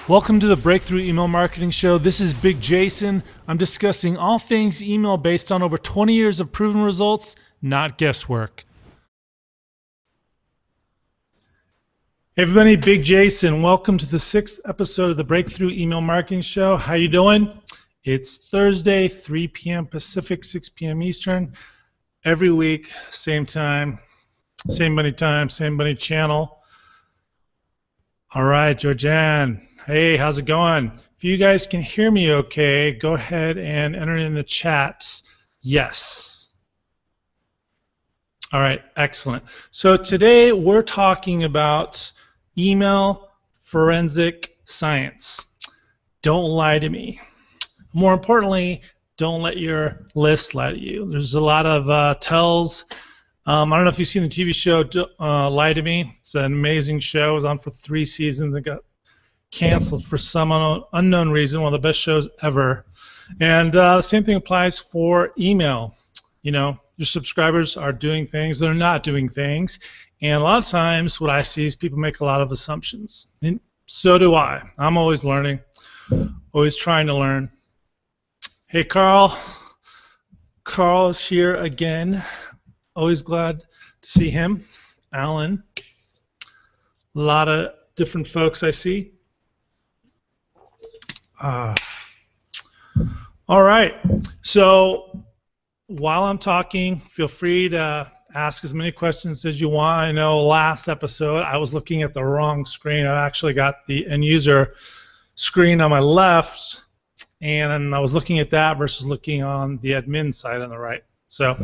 Welcome to the Breakthrough Email Marketing Show. This is Big Jason. I'm discussing all things email based on over 20 years of proven results, not guesswork. Hey everybody, Big Jason. Welcome to the 6th episode of the Breakthrough Email Marketing Show. How you doing? It's Thursday, 3 p.m. Pacific, 6 p.m. Eastern. Every week, same time, same money channel. All right, Georgianne. Hey, how's it going? If you guys can hear me okay, go ahead and enter in the chat. Yes. All right, excellent. So today we're talking about email forensic science. Don't lie to me. More importantly, don't let your list lie to you. There's a lot of tells. I don't know if you've seen the TV show Lie to Me. It's an amazing show. It was on for 3 seasons and got canceled for some unknown reason. One of the best shows ever. And the same thing applies for email. You know, your subscribers are doing things, they're not doing things. And a lot of times what I see is people make a lot of assumptions. And so do I. I'm always learning, always trying to learn. Hey, Carl. Carl is here again. Always glad to see him. Alan. A lot of different folks I see. All right. So while I'm talking, feel free to ask as many questions as you want. I know last episode I was looking at the wrong screen. I actually got the end user screen on my left, and I was looking at that versus looking on the admin side on the right. So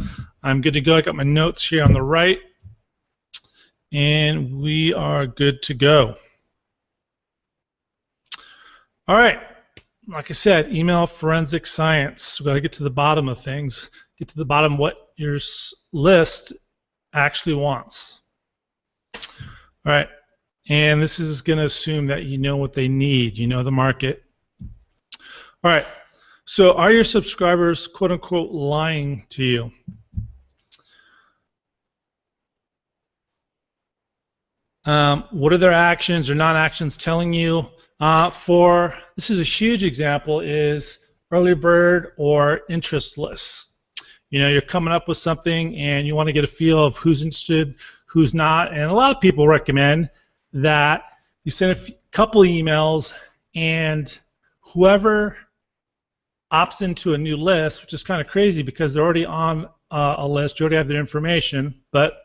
I'm good to go. I got my notes here on the right, and we are good to go. All right. Like I said, email forensic science. We've got to get to the bottom of things, get to the bottom of what your list actually wants. All right. And this is going to assume that you know what they need, you know the market. All right. So are your subscribers, quote unquote, lying to you? What are their actions or non-actions telling you? This is a huge example, is early bird or interest lists. You know, you're coming up with something and you want to get a feel of who's interested, who's not, and a lot of people recommend that you send a couple emails and whoever opts into a new list, which is kind of crazy because they're already on a list, you already have their information, but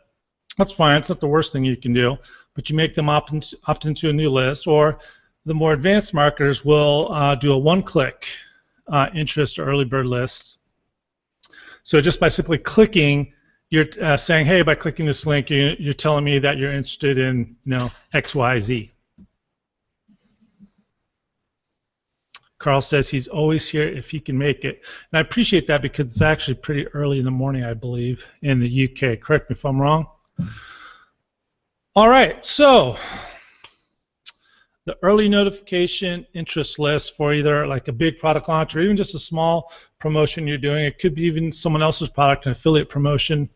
that's fine, it's not the worst thing you can do, but you make them opt into a new list, or the more advanced marketers will do a one-click interest or early bird list. So just by simply clicking, you're saying, hey, by clicking this link, you're telling me that you're interested in, you know, X, Y, Z. Carl says he's always here if he can make it. And I appreciate that because it's actually pretty early in the morning, I believe, in the UK. Correct me if I'm wrong. All right, so the early notification interest list for either like a big product launch or even just a small promotion you're doing. It could be even someone else's product, an affiliate promotion,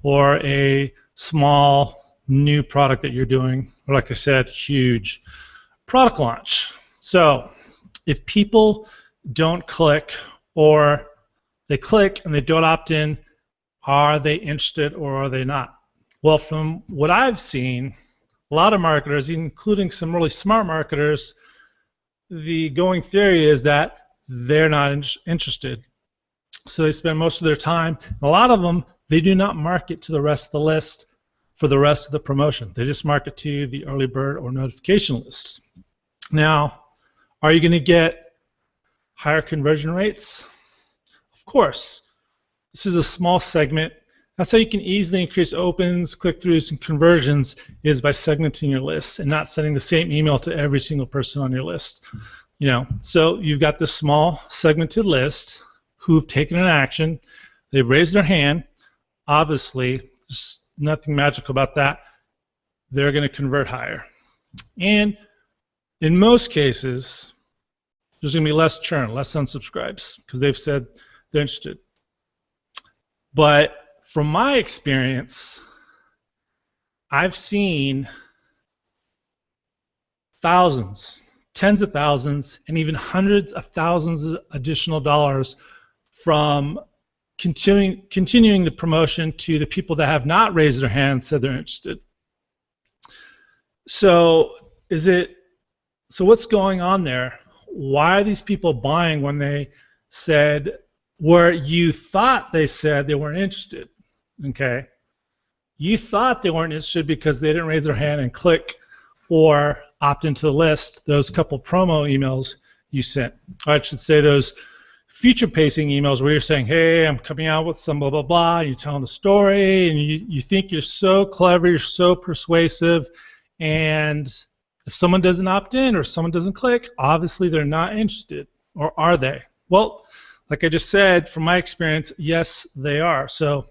or a small new product that you're doing, or like I said, huge product launch. So if people don't click, or they click and they don't opt in, are they interested or are they not? Well, from what I've seen, a lot of marketers, including some really smart marketers, the going theory is that they're not interested. So they spend most of their time, a lot of them, they do not market to the rest of the list for the rest of the promotion. They just market to the early bird or notification lists. Now, are you going to get higher conversion rates? Of course. This is a small segment. That's how you can easily increase opens, click-throughs, and conversions, is by segmenting your list and not sending the same email to every single person on your list. You know, so you've got this small segmented list who've taken an action. They've raised their hand. Obviously, there's nothing magical about that. They're going to convert higher. And in most cases, there's going to be less churn, less unsubscribes, because they've said they're interested. But from my experience, I've seen thousands, tens of thousands and even hundreds of thousands of additional dollars from continuing the promotion to the people that have not raised their hand and said they're interested. So what's going on there? Why are these people buying when they said, where you thought they said they weren't interested? Okay, you thought they weren't interested because they didn't raise their hand and click or opt into the list, those couple promo emails you sent. Or I should say those future-pacing emails where you're saying, hey, I'm coming out with some blah, blah, blah, and you're telling the story, and you think you're so clever, you're so persuasive, and if someone doesn't opt in or someone doesn't click, obviously they're not interested, or are they? Well, like I just said, from my experience, yes, they are. So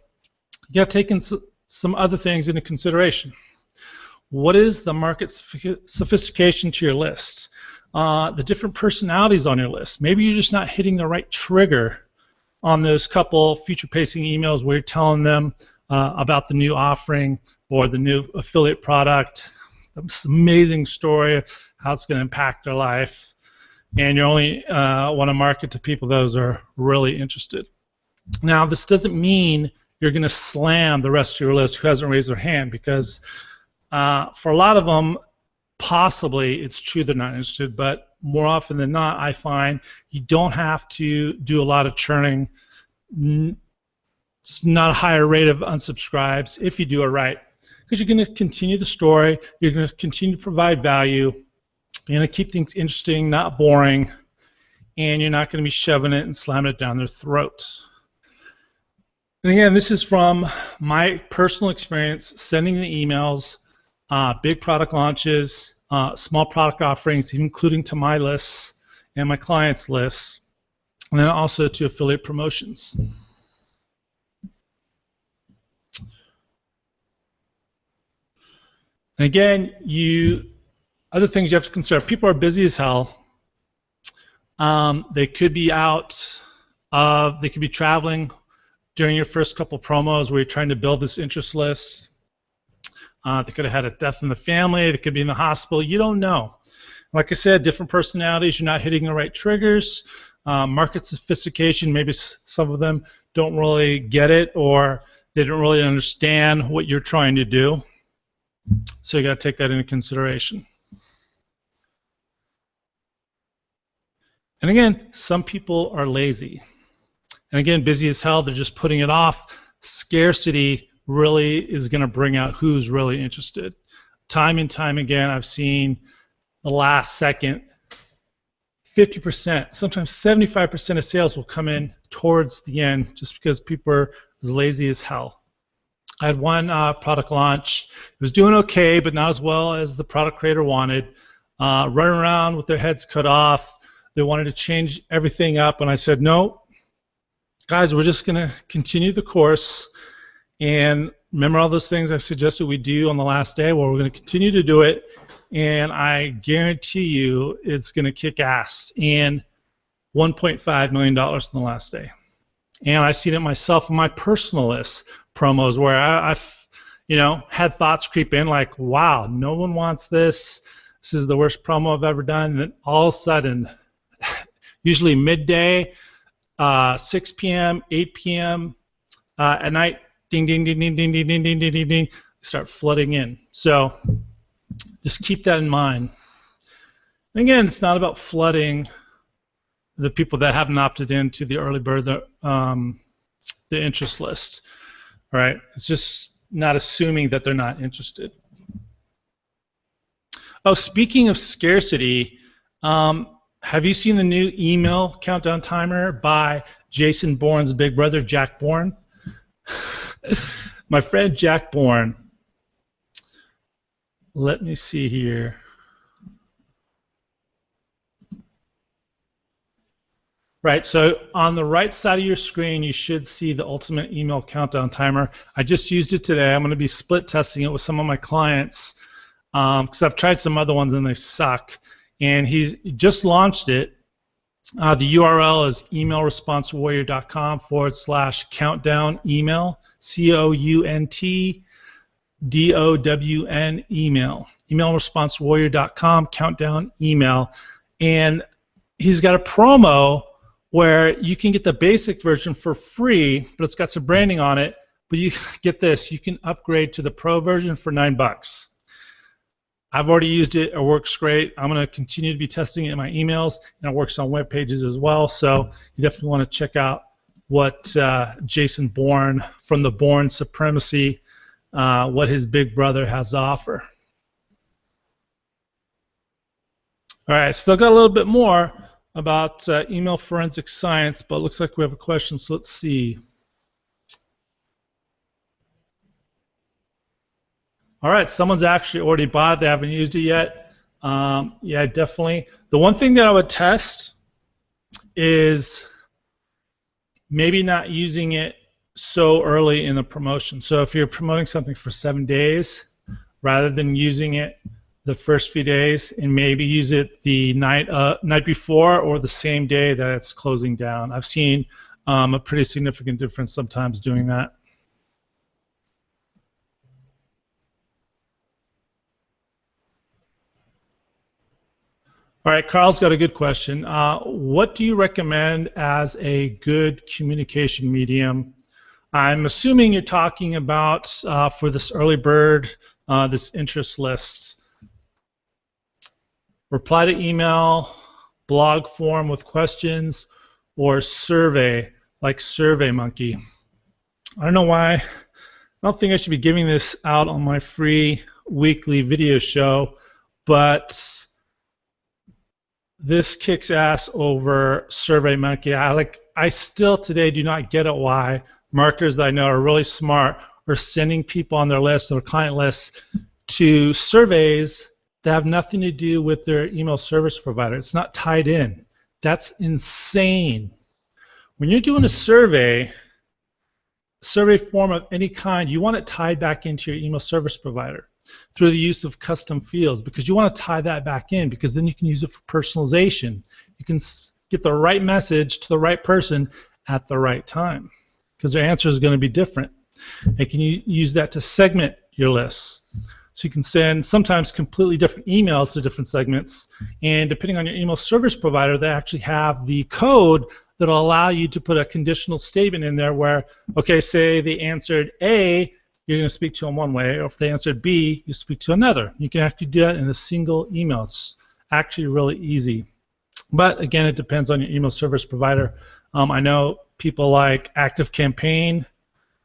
you got to take in some other things into consideration. What is the market sophistication to your lists? The different personalities on your list. Maybe you're just not hitting the right trigger on those couple future-pacing emails where you're telling them about the new offering or the new affiliate product, this amazing story of how it's going to impact their life, and you only want to market to people those are really interested. Now, this doesn't mean you're going to slam the rest of your list who hasn't raised their hand, because for a lot of them, possibly it's true they're not interested, but more often than not, I find you don't have to do a lot of churning. It's not a higher rate of unsubscribes if you do it right, because you're going to continue the story, you're going to continue to provide value, you're going to keep things interesting, not boring, and you're not going to be shoving it and slamming it down their throat. And again, this is from my personal experience sending the emails, big product launches, small product offerings, including to my lists and my clients' lists, and then also to affiliate promotions. And again, other things you have to consider. People are busy as hell. They could be they could be traveling during your first couple promos where you're trying to build this interest list. They could have had a death in the family. They could be in the hospital. You don't know. Like I said, different personalities. You're not hitting the right triggers. Market sophistication, maybe some of them don't really get it, or they don't really understand what you're trying to do. So you got to take that into consideration. And again, some people are lazy. And again, busy as hell, they're just putting it off. Scarcity really is going to bring out who's really interested. Time and time again, I've seen the last second, 50%, sometimes 75% of sales will come in towards the end just because people are as lazy as hell. I had one product launch. It was doing okay, but not as well as the product creator wanted. Running around with their heads cut off. They wanted to change everything up, and I said, no, guys, we're just going to continue the course. And remember all those things I suggested we do on the last day? Well, we're going to continue to do it, and I guarantee you it's going to kick ass. And $1.5 million in the last day. And I've seen it myself on my personal list promos where I've had thoughts creep in like, wow, no one wants this. This is the worst promo I've ever done. And then all of a sudden, usually midday, 6 p.m., 8 p.m. At night, ding, ding, ding, ding, ding, ding, ding, ding, ding, ding, ding, start flooding in. So just keep that in mind. And again, it's not about flooding the people that haven't opted into the early bird, the interest list. All right? It's just not assuming that they're not interested. Oh, speaking of scarcity, have you seen the new email countdown timer by Jason Bourne's big brother, Jack Bourne? My friend Jack Bourne, let me see here. Right, so on the right side of your screen, you should see the ultimate email countdown timer. I just used it today. I'm going to be split testing it with some of my clients because I've tried some other ones and they suck. And he just launched it. The URL is emailresponsewarrior.com/countdown email, COUNTDOWN email. Emailresponsewarrior.com, countdown email. and he's got a promo where you can get the basic version for free, but it's got some branding on it. But you get this, you can upgrade to the pro version for $9. I've already used it. It works great. I'm going to continue to be testing it in my emails, and it works on web pages as well. So you definitely want to check out what Jason Bourne from the Bourne Supremacy, what his big brother has to offer. All right, still got a little bit more about email forensic science, but it looks like we have a question, so let's see. All right, someone's actually already bought it. They haven't used it yet. Yeah, definitely. The one thing that I would test is maybe not using it so early in the promotion. So if you're promoting something for 7 days, rather than using it the first few days, and maybe use it the night before or the same day that it's closing down. I've seen a pretty significant difference sometimes doing that. All right, Carl's got a good question. What do you recommend as a good communication medium? I'm assuming you're talking about for this early bird, this interest list. Reply to email, blog form with questions, or survey, like SurveyMonkey. I don't know why. I don't think I should be giving this out on my free weekly video show, but this kicks ass over SurveyMonkey. I still today do not get it why marketers that I know are really smart are sending people on their list or client lists to surveys that have nothing to do with their email service provider. It's not tied in. That's insane. When you're doing a survey form of any kind, you want it tied back into your email service provider through the use of custom fields, because you want to tie that back in, because then you can use it for personalization. You can get the right message to the right person at the right time, because their answer is going to be different. And can you use that to segment your lists? So you can send sometimes completely different emails to different segments, and depending on your email service provider, they actually have the code that'll allow you to put a conditional statement in there where, okay, say they answered A, you're going to speak to them one way, or if they answered B, you speak to another. You can actually do that in a single email. It's actually really easy. But again, it depends on your email service provider. I know people like ActiveCampaign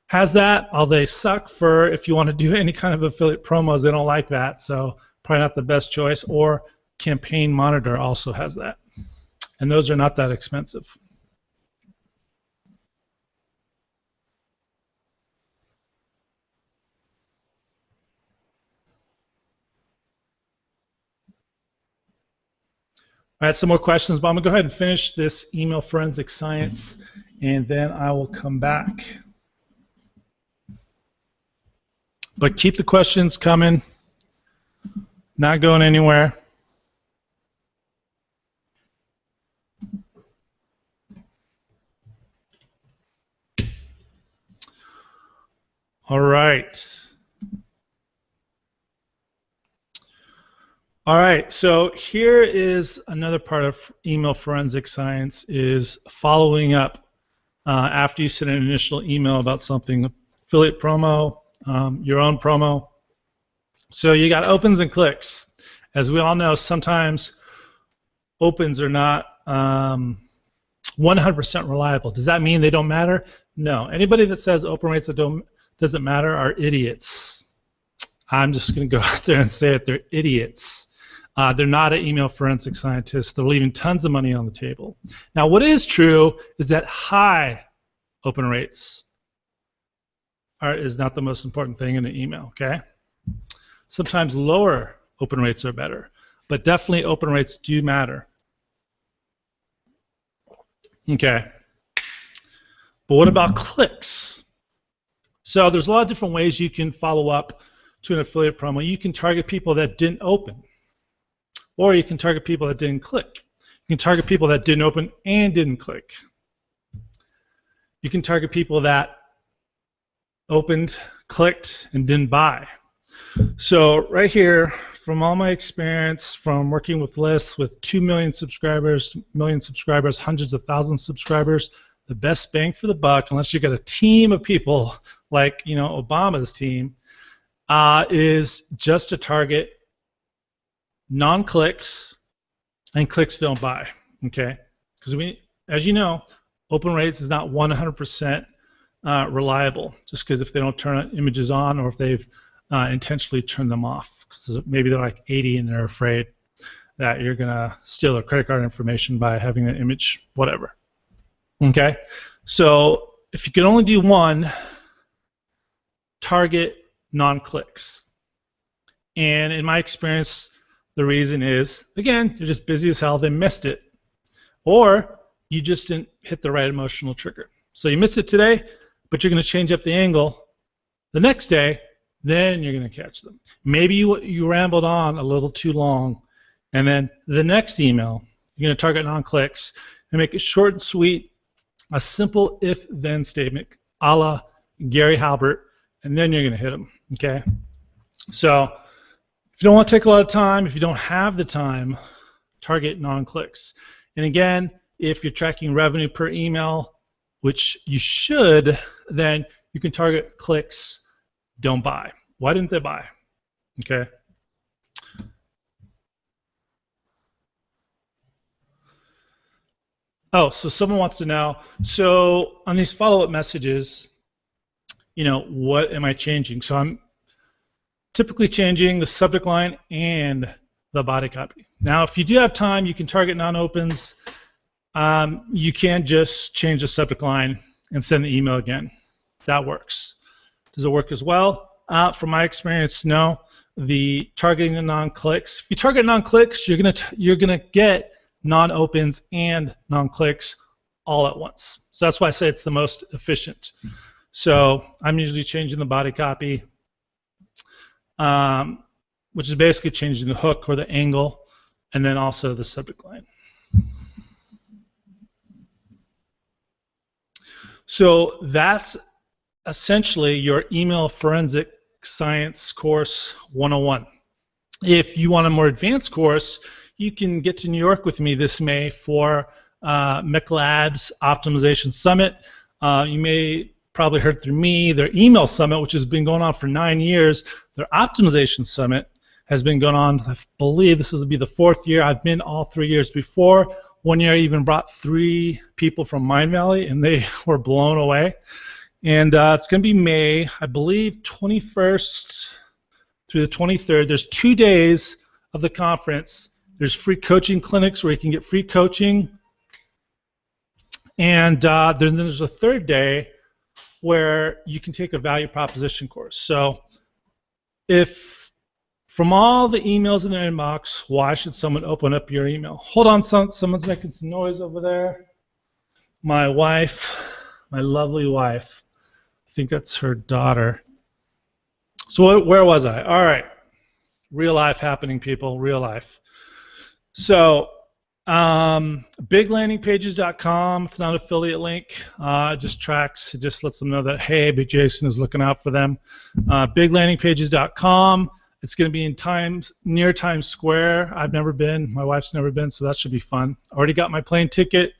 has that, although they suck for if you want to do any kind of affiliate promos, they don't like that, so probably not the best choice. Or Campaign Monitor also has that, and those are not that expensive. I had some more questions, but I'm going to go ahead and finish this email forensic science, and then I will come back. But keep the questions coming, not going anywhere. All right. All right, so here is another part of email forensic science, is following up after you send an initial email about something, affiliate promo, your own promo. So you got opens and clicks. As we all know, sometimes opens are not 100% reliable. Does that mean they don't matter? No. Anybody that says open rates that doesn't matter are idiots. I'm just going to go out there and say it. They're idiots. They're not an email forensic scientist. They're leaving tons of money on the table. Now, what is true is that high open rates is not the most important thing in an email, okay? Sometimes lower open rates are better, but definitely open rates do matter. Okay. But what about clicks? So there's a lot of different ways you can follow up to an affiliate promo. You can target people that didn't open, or you can target people that didn't click. You can target people that didn't open and didn't click. You can target people that opened, clicked, and didn't buy. So right here, from all my experience from working with lists with 2 million subscribers, hundreds of thousands of subscribers, the best bang for the buck, unless you got a team of people like Obama's team, is just to target non-clicks and clicks don't buy. Okay, because as you know, open rates is not 100% reliable. Just because if they don't turn images on or if they've intentionally turned them off, because maybe they're like 80 and they're afraid that you're gonna steal their credit card information by having an image, whatever. Okay, so if you can only do one, target non-clicks. And in my experience, the reason is, again, they're just busy as hell, they missed it. Or you just didn't hit the right emotional trigger. So you missed it today, but you're going to change up the angle the next day, then you're going to catch them. Maybe you rambled on a little too long, and then the next email, you're going to target non-clicks and make it short and sweet, a simple if-then statement, a la Gary Halbert, and then you're going to hit them, okay? So if you don't want to take a lot of time, if you don't have the time, target non-clicks. And again, if you're tracking revenue per email, which you should, then you can target clicks, don't buy. Why didn't they buy? Okay. Oh, so someone wants to know, so on these follow-up messages, what am I changing? So I'm typically changing the subject line and the body copy. Now, if you do have time, you can target non-opens. You can just change the subject line and send the email again. That works. Does it work as well? From my experience, no. The targeting the non-clicks. If you target non-clicks, you're gonna get non-opens and non-clicks all at once. So that's why I say it's the most efficient. So I'm usually changing the body copy, which is basically changing the hook or the angle, and then also the subject line. So that's essentially your email forensic science course 101. If you want a more advanced course, you can get to New York with me this May for McLab's Optimization Summit. You may probably heard through me their email summit, which has been going on for 9 years. Their optimization summit has been going on, I believe this will be the 4th year. I've been all 3 years before. 1 year I even brought 3 people from Mindvalley, and they were blown away. And it's going to be May, I believe, 21st through the 23rd. There's 2 days of the conference. There's free coaching clinics where you can get free coaching. And then there's a 3rd day where you can take a value proposition course. So if from all the emails in their inbox, why should someone open up your email? Hold on, someone's making some noise over there. My wife, my lovely wife. I think that's her daughter. So where was I? All right. Real life happening, people. Real life. So biglandingpages.com. It's not an affiliate link. It just tracks. It just lets them know that, hey, Big Jason is looking out for them. Biglandingpages.com. It's going to be near Times Square. I've never been. My wife's never been, so that should be fun. Already got my plane ticket,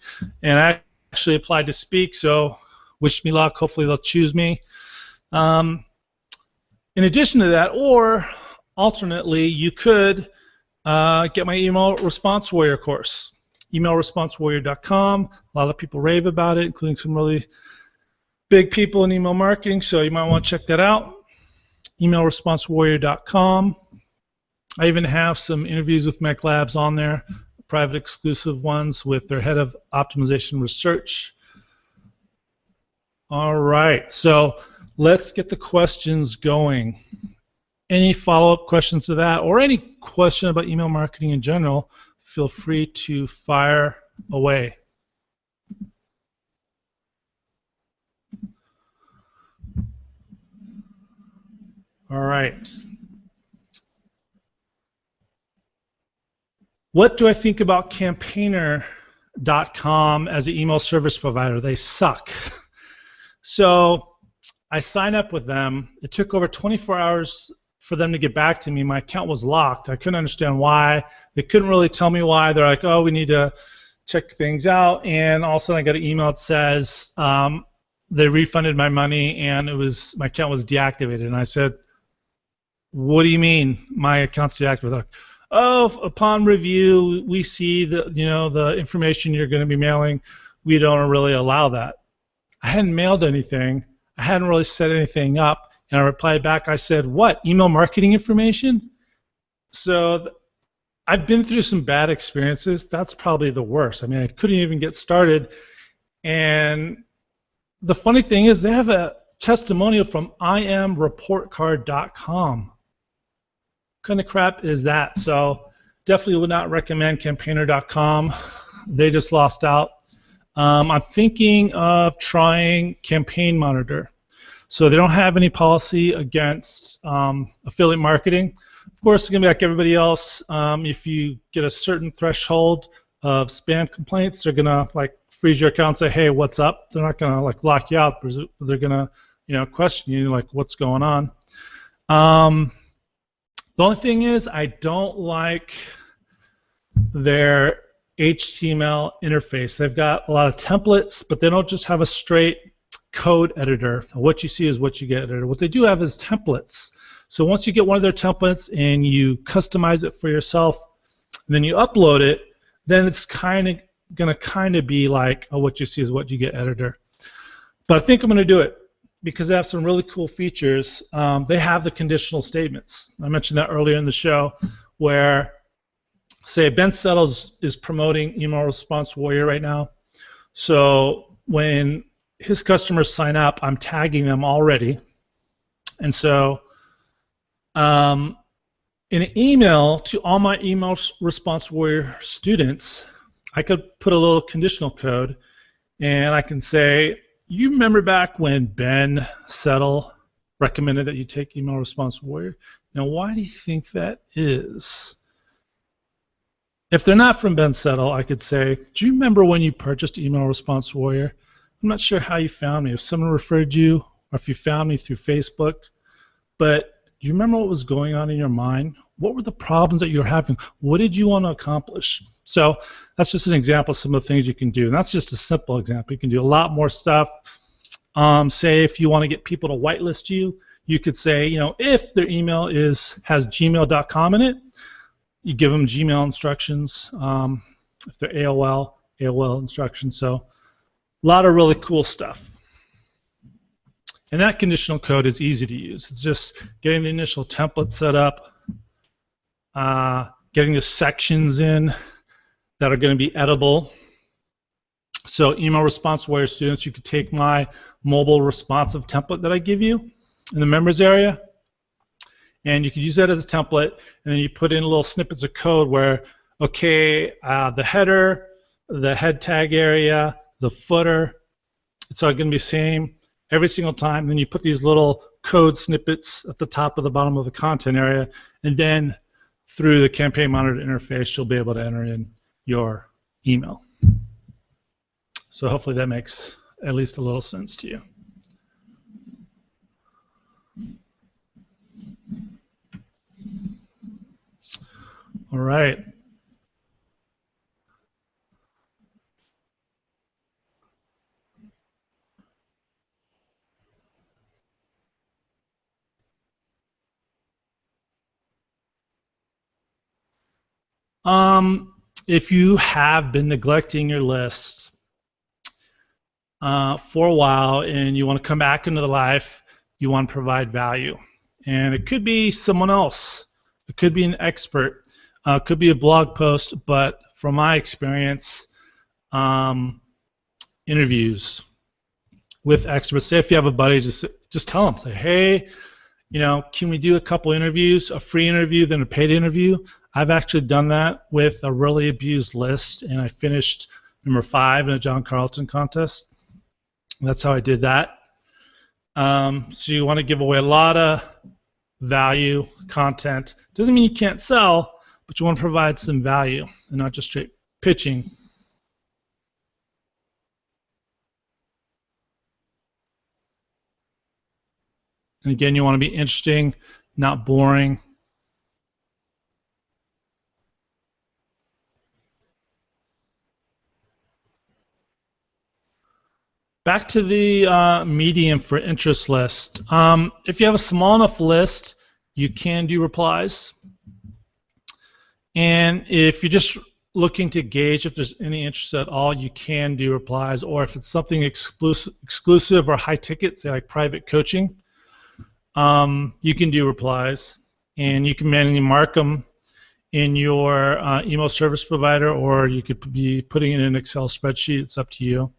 and I actually applied to speak, so wish me luck. Hopefully they'll choose me. In addition to that, or alternately, you could get my Email Response Warrior course. emailresponsewarrior.com. A lot of people rave about it, including some really big people in email marketing, so you might want to check that out. emailresponsewarrior.com. I even have some interviews with McLabs on there, private exclusive ones with their head of optimization research. All right, so let's get the questions going. Any follow-up questions to that, or any question about email marketing in general, feel free to fire away. All right. What do I think about Campaigner.com as an email service provider? They suck. So I signed up with them. It took over 24 hours for them to get back to me. My account was locked. I couldn't understand why. They couldn't really tell me why. They're like, oh, we need to check things out. And all of a sudden I got an email that says they refunded my money and my account was deactivated. And I said, what do you mean my account's deactivated? Like, oh, upon review, we see the information you're going to be mailing. We don't really allow that. I hadn't mailed anything. I hadn't really set anything up. And I replied back, I said, what, email marketing information? So I've been through some bad experiences. That's probably the worst. I mean, I couldn't even get started. And the funny thing is they have a testimonial from imreportcard.com. What kind of crap is that? So definitely would not recommend campaigner.com. They just lost out. I'm thinking of trying Campaign Monitor. So they don't have any policy against affiliate marketing. Of course, it's going to be like everybody else. If you get a certain threshold of spam complaints, they're going to like freeze your account and say, hey, what's up? They're not going to like lock you out. They're going to question you like what's going on. The only thing is I don't like their HTML interface. They've got a lot of templates, but they don't just have a straight code editor. What you see is what you get editor. What they do have is templates. So once you get one of their templates and you customize it for yourself, and then you upload it, then it's going to be like, oh, what you see is what you get editor. But I think I'm going to do it because they have some really cool features. They have the conditional statements. I mentioned that earlier in the show where, say, Ben Settles is promoting Email Response Warrior right now. So when his customers sign up, I'm tagging them already. And so in an email to all my Email Response Warrior students, I could put a little conditional code, and I can say, you remember back when Ben Settle recommended that you take Email Response Warrior? Now, why do you think that is? If they're not from Ben Settle, I could say, do you remember when you purchased Email Response Warrior? I'm not sure how you found me, if someone referred you or if you found me through Facebook, but do you remember what was going on in your mind? What were the problems that you were having? What did you want to accomplish? So that's just an example of some of the things you can do. And that's just a simple example. You can do a lot more stuff. Say if you want to get people to whitelist you, you could say, if their email has gmail.com in it, you give them Gmail instructions. If they're AOL instructions. So a lot of really cool stuff. And that conditional code is easy to use. It's just getting the initial template set up, getting the sections in that are going to be editable. So Email Response Warrior students, you could take my mobile responsive template that I give you in the members area, and you could use that as a template, and then you put in little snippets of code where, okay, the header, the head tag area, the footer, it's all going to be the same every single time. Then you put these little code snippets at the top of the bottom of the content area, and then through the Campaign Monitor interface, you'll be able to enter in your email. So hopefully that makes at least a little sense to you. All right. If you have been neglecting your lists for a while and you want to come back into the life, you want to provide value. And it could be someone else. It could be an expert. It could be a blog post, but from my experience, interviews with experts. Say if you have a buddy, just tell them. Say, hey, can we do a couple interviews, a free interview, then a paid interview? I've actually done that with a really abused list, and I finished number 5 in a John Carlton contest. That's how I did that. So you want to give away a lot of value, content. Doesn't mean you can't sell, but you want to provide some value and not just straight pitching. And again, you want to be interesting. not boring. Back to the medium for interest list. If you have a small enough list, you can do replies. And if you're just looking to gauge if there's any interest at all, you can do replies. Or if it's something exclusive or high ticket, say like private coaching, you can do replies. And you can manually mark them in your email service provider, or you could be putting it in an Excel spreadsheet. It's up to you.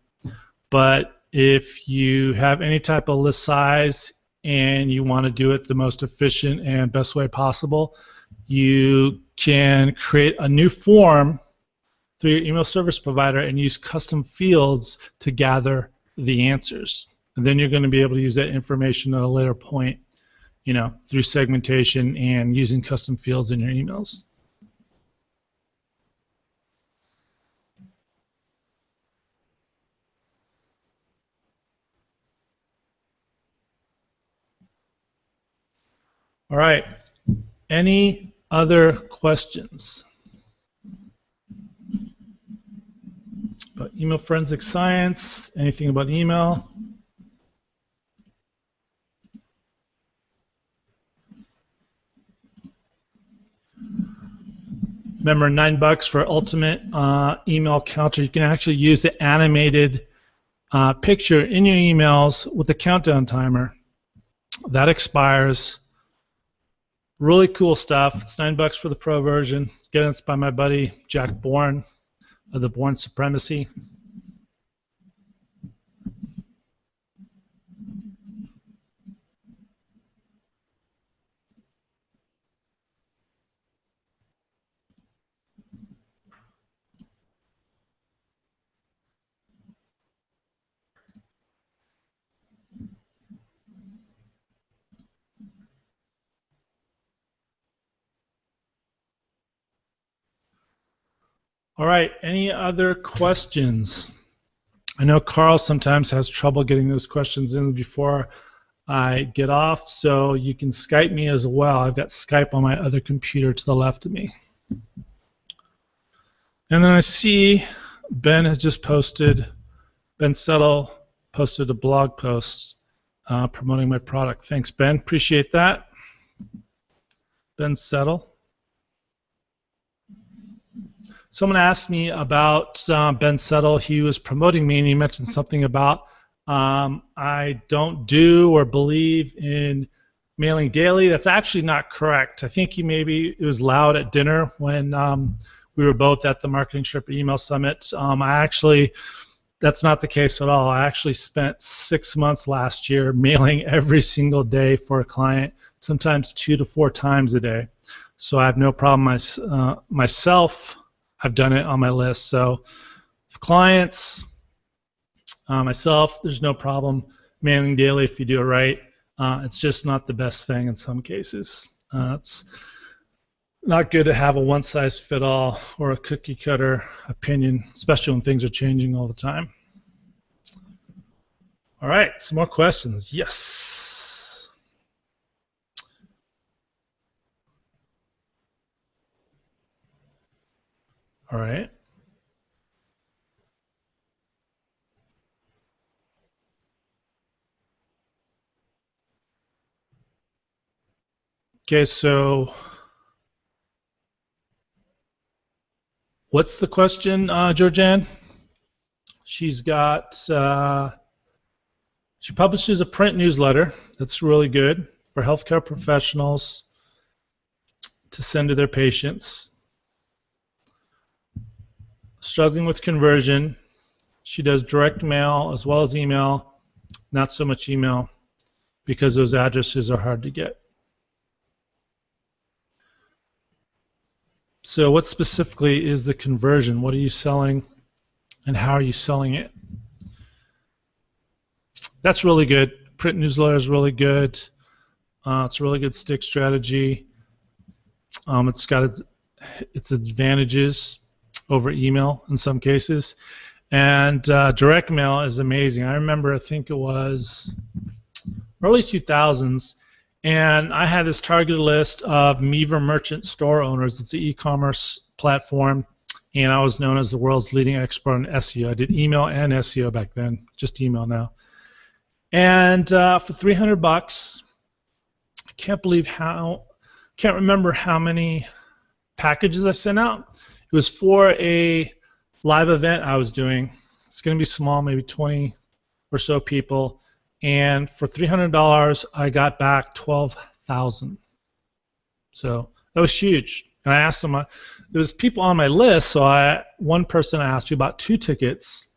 But if you have any type of list size and you want to do it the most efficient and best way possible, you can create a new form through your email service provider and use custom fields to gather the answers. And then you're going to be able to use that information at a later point, you know, through segmentation and using custom fields in your emails. All right. Any other questions about email forensic science? Anything about email? Remember, $9 for ultimate email counter. You can actually use the animated picture in your emails with the countdown timer. That expires. Really cool stuff. It's $9 for the pro version. Get it by my buddy Jack Bourne of the Bourne Supremacy. All right, any other questions? I know Carl sometimes has trouble getting those questions in before I get off, so you can Skype me as well. I've got Skype on my other computer to the left of me. And then I see Ben has just posted, Ben Settle posted a blog post promoting my product. Thanks, Ben. Appreciate that. Ben Settle. Someone asked me about Ben Settle. He was promoting me, and he mentioned something about I don't do or believe in mailing daily. That's actually not correct. I think it was loud at dinner when we were both at the Marketing Sherpa Email Summit. That's not the case at all. I actually spent 6 months last year mailing every single day for a client, sometimes 2 to 4 times a day. So I have no problem myself. I've done it on my list. So with clients, myself, there's no problem mailing daily if you do it right. It's just not the best thing in some cases. It's not good to have a one-size-fit-all or a cookie-cutter opinion, especially when things are changing all the time. All right, some more questions. Yes. All right. Okay, so what's the question, Georgianne? She's got, she publishes a print newsletter that's really good for healthcare professionals to send to their patients. Struggling with conversion. She does direct mail as well as email, not so much email because those addresses are hard to get. So what specifically is the conversion? What are you selling and how are you selling it? That's really good. Print newsletter is really good. It's a really good stick strategy. It's got its advantages over email in some cases. And direct mail is amazing. I remember, I think it was early 2000s, And I had this targeted list of Meaver merchant store owners. It's an e-commerce platform, and I was known as the world's leading expert on SEO. I did email and SEO back then, just email now. And for $300, I can't remember how many packages I sent out. It was for a live event I was doing. It's going to be small, maybe 20 or so people. And for $300, I got back 12,000. So that was huge. And I asked them, there was people on my list, so one person asked me about 2 tickets,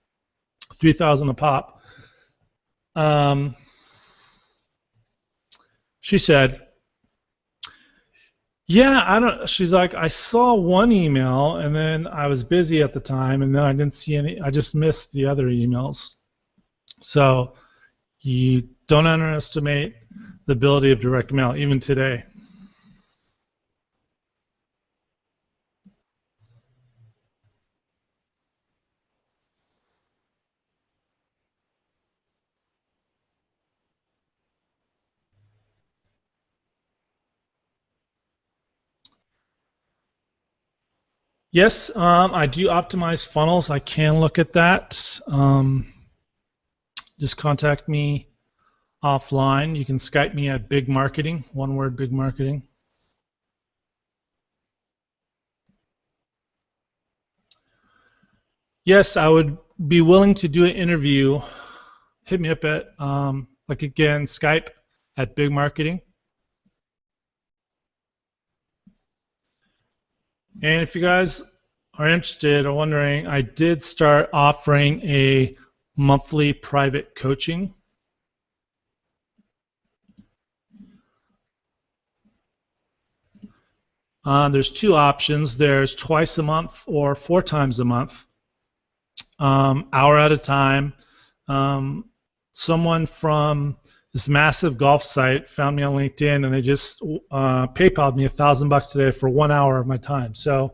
3,000 a pop. She said, yeah, she's like, I saw one email and then I was busy at the time and then I didn't see any, I just missed the other emails. So you don't underestimate the ability of direct mail, even today. Yes, I do optimize funnels. I can look at that. Just contact me offline. You can Skype me at Big Marketing, one word, Big Marketing. Yes, I would be willing to do an interview. Hit me up at, like again, Skype at Big Marketing. And if you guys are interested or wondering, I did start offering a monthly private coaching. There's 2 options. There's twice a month or 4 times a month, hour at a time. Someone from this massive golf site found me on LinkedIn, and they just PayPal'd me $1,000 today for 1 hour of my time. So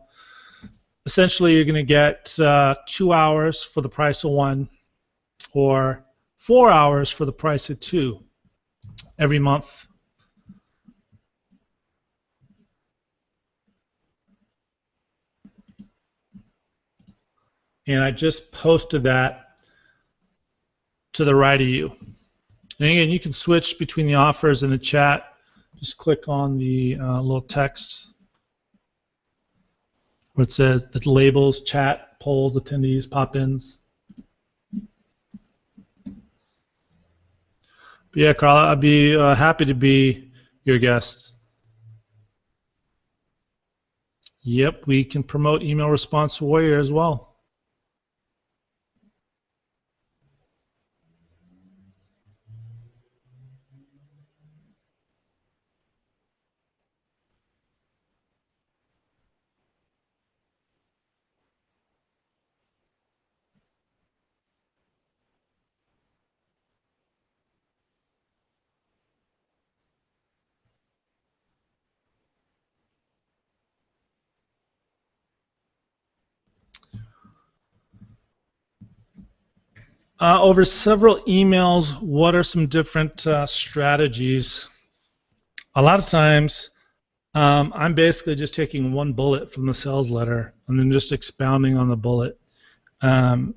essentially, you're going to get 2 hours for the price of 1, or 4 hours for the price of 2 every month. And I just posted that to the right of you. And again, you can switch between the offers and the chat. Just click on the little text where it says the labels, chat, polls, attendees, pop-ins. But yeah, Carla, I'd be happy to be your guest. Yep, we can promote Email Response Warrior as well. Over several emails, what are some different strategies? A lot of times, I'm basically just taking one bullet from the sales letter and then just expounding on the bullet. And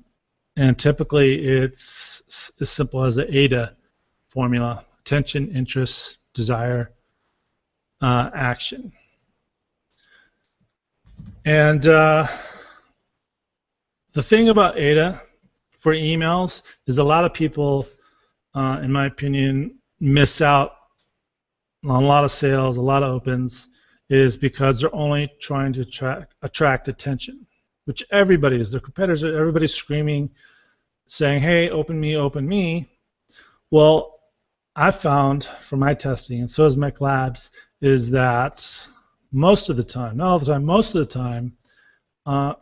typically, it's as simple as the AIDA formula: attention, interest, desire, action. And the thing about AIDA for emails is a lot of people, in my opinion, miss out on a lot of sales, a lot of opens, is because they're only trying to attract attention, which everybody is. Their competitors, everybody's screaming, saying, hey, open me, open me. Well, I found from my testing, and so has Mech Labs, is that most of the time, not all the time, most of the time,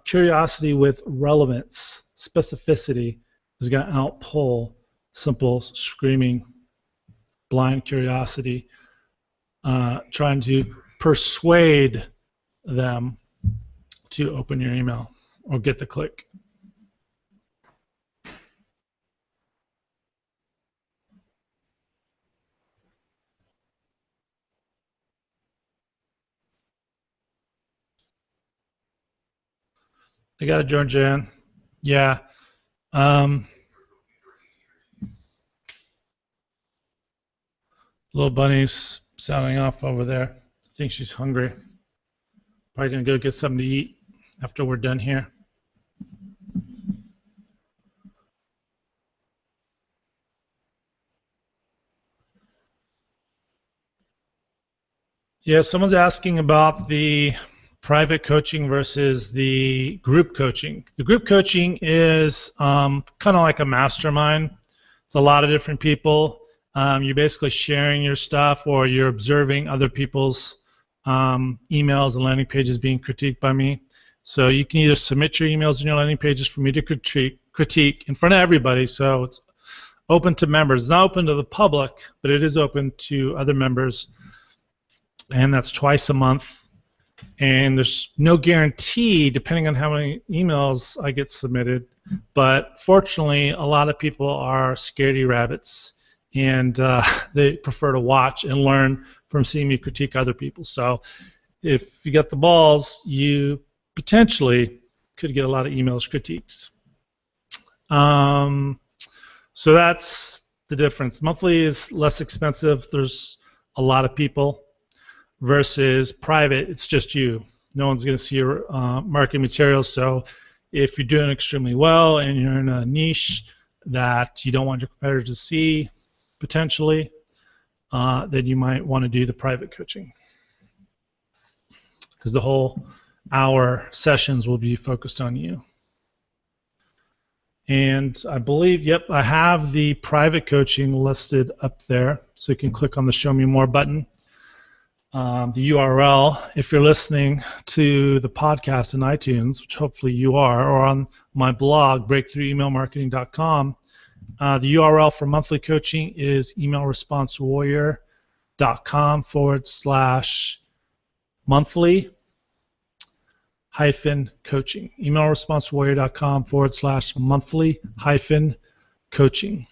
curiosity with relevance, specificity, is going to outpull simple screaming, blind curiosity, trying to persuade them to open your email or get the click. I got to join Jan. Yeah. Little bunny's sounding off over there. I think she's hungry. Probably going to go get something to eat after we're done here. Yeah, someone's asking about the private coaching versus the group coaching. The group coaching is kind of like a mastermind. It's a lot of different people. You're basically sharing your stuff, or you're observing other people's emails and landing pages being critiqued by me. So you can either submit your emails and your landing pages for me to critique in front of everybody. So it's open to members. It's not open to the public, but it is open to other members. And that's twice a month. And there's no guarantee, depending on how many emails I get submitted. But fortunately, a lot of people are scaredy rabbits, and they prefer to watch and learn from seeing me critique other people. So if you got the balls, you potentially could get a lot of emails critiques. So that's the difference. Monthly is less expensive. There's a lot of people. Versus private, it's just you. No one's going to see your marketing materials. So if you're doing extremely well and you're in a niche that you don't want your competitors to see, potentially, then you might want to do the private coaching. Because the whole hour sessions will be focused on you. And I believe, yep, I have the private coaching listed up there. So you can click on the Show Me More button. The URL, if you're listening to the podcast in iTunes, which hopefully you are, or on my blog, breakthroughemailmarketing.com, the URL for monthly coaching is emailresponsewarrior.com/monthly-coaching. emailresponsewarrior.com/monthly-coaching.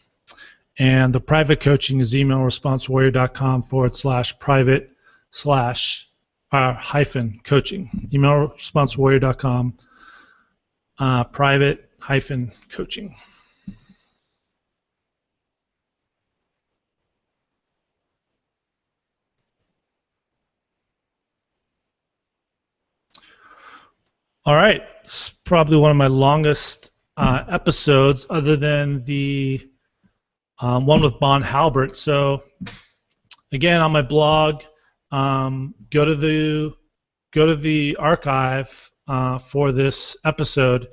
And the private coaching is emailresponsewarrior.com/private hyphen coaching. emailresponsewarrior.com private hyphen coaching. All right, it's probably one of my longest episodes, other than the one with Bon Halbert. So again, on my blog, go to the archive for this episode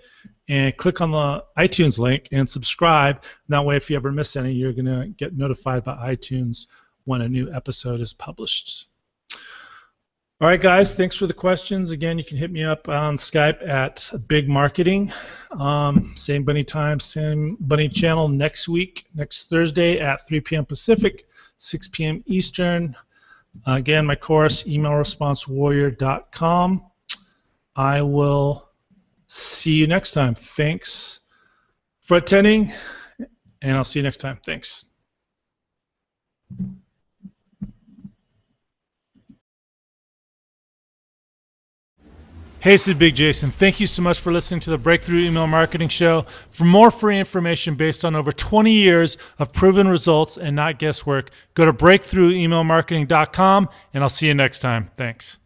and click on the iTunes link and subscribe. That way, if you ever miss any, you're going to get notified by iTunes when a new episode is published. All right, guys, thanks for the questions. Again, you can hit me up on Skype at Big Marketing. Same bunny time, same bunny channel next week, next Thursday at 3 p.m. Pacific, 6 p.m. Eastern. Again, my course, emailresponsewarrior.com. I will see you next time. Thanks for attending, and I'll see you next time. Thanks. Hey, this is Big Jason. Thank you so much for listening to the Breakthrough Email Marketing Show. For more free information based on over 20 years of proven results and not guesswork, go to breakthroughemailmarketing.com, and I'll see you next time. Thanks.